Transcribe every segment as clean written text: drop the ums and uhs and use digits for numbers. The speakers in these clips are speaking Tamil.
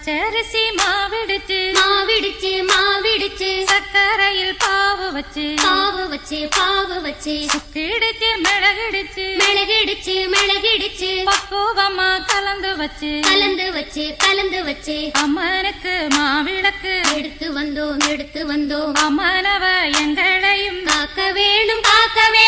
பச்சரிசி மாவிடுச்சு மாவிடுச்சு மாவிடுச்சு சக்கரையில் பாவு வச்சு சுக்கிடுச்சு மிளகிடுச்சு மிளகிடுச்சு பக்குவமா கலந்து வச்சு அம்மனுக்கு மாவிளக்கு எடுத்து வந்தோம் அம்மனவ எங்களையும் காக்க வேணும் தாயே.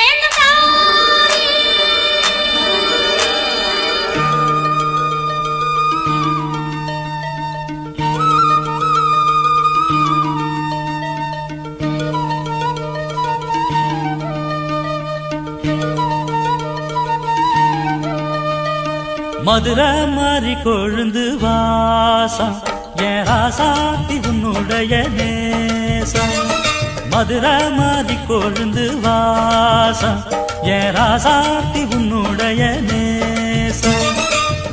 மதுரை மாறி கொழுந்து வாசம் என் ராசாத்தி உன்னுடைய நேசம். மதுரை மாறி கொழுந்து வாசம் என் ராசாத்தி உன்னுடைய நேசம்.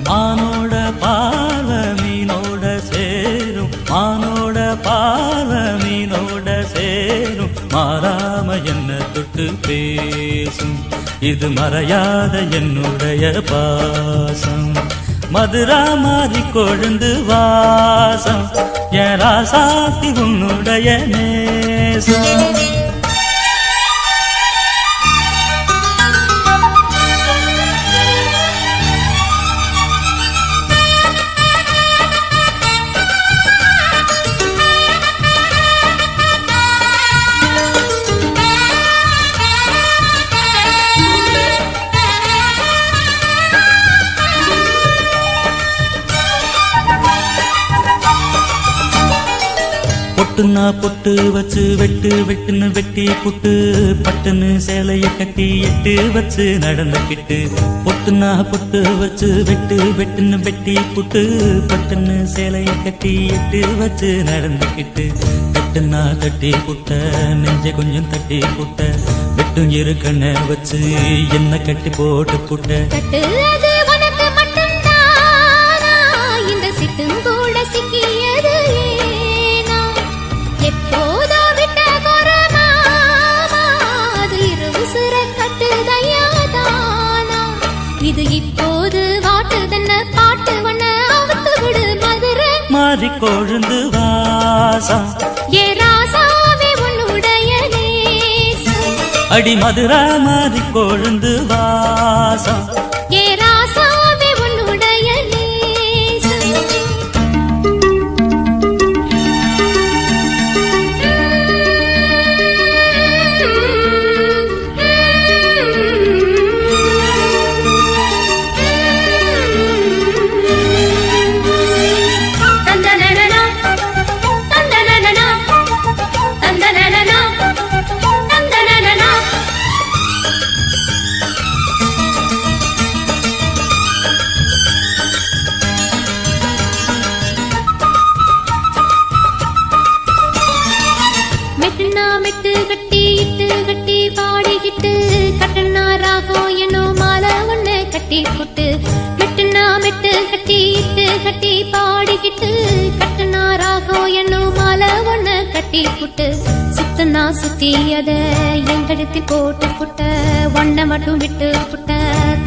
மானோட பால மீனோட சேரும் மானோட பால மீனோட சேரும் மாறாம என்ன தொட்டு பேசும் இது மறையாத என்னுடைய பாசம். மதுரா மாறி கொழுந்து வாசம் என் ராசாத்தி உன்னுடைய நேசம். பொட்டுனா பொட்டு வச்சு வெட்டுன்னு வெட்டி புட்டு பட்டுன்னு சேலைய கட்டி எட்டு வச்சு நடந்துக்கிட்டு. பொட்டுனா பொட்டு வச்சு வெட்டுன்னு வெட்டி புட்டு பட்டுன்னு சேலைய கட்டி எட்டு வச்சு நடந்துக்கிட்டு. கட்டுனா கட்டி புட்ட நெஞ்ச கொஞ்சம் தட்டி புட்ட வெட்டும் இரு கண்ண வச்சு என்ன கட்டி போட்டு புட்ட. இது இப்போது வாட்டுதன்ன பாட்டு வண்ண அவுத்து விடு மதுரை மாறி கொழுந்து வாசம் ஏ ராசாவே உன்னுடைய நேசம். அடி மதுரா மாறி கொழுந்து வாசம் ஏ ராசாவே உன்னுடைய நேசம். மெட்டு கட்டி இட்டு கட்டி பாடிக்கிட்டு கட்டணா ராகம் என்னோ மாலை ஒண்ணு கட்டி புட்டு. மெட்டு கட்டி இட்டு கட்டி பாடிக்கிட்டு கட்டணா ராகம் என்னோ மாலை ஒண்ணு கட்டி புட்டு. சுத்தனா சுத்தி அத எங்கெடுத்து போட்டு புட்ட ஒன்ன மட்டும் விட்டு புட்ட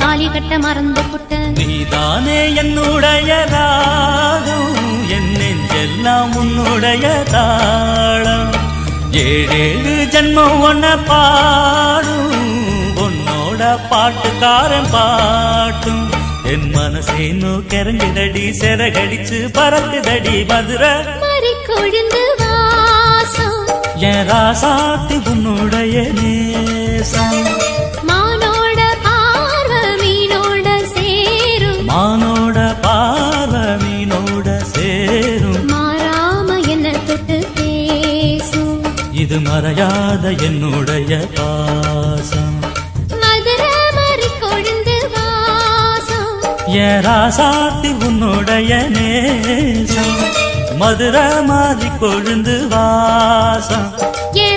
தாலி கட்ட மறந்து புட்ட. நீதானே என்னுடைய ராகம் என் நெஞ்செல்லாம் உன்னுடைய தாளம். ஏழேழு ஜன்மம் ஒன்ன பாடும் உன்னோட பாட்டுக்காரன் பாட்டும். என் மனசேனோ கரங்குதடி செரகடிச்சு பறக்குதடி மதுரை மாறி கொழுந்து வாசம் என் ராசாத்தி உன்னுடைய நேசம். மானோட பார்வ மீனோட சேரும் மானோட பார்வ மீனோட சேரும் மாறாம என்ன தொட்டு பேசும் இது மறையாத என்னுடைய பாசம். மதுரை மாறி கொழுந்து வாசம் என் ராசாத்தி உன்னுடைய நேசம். மதுரை மாறி கொழுந்து வாசம் ஏ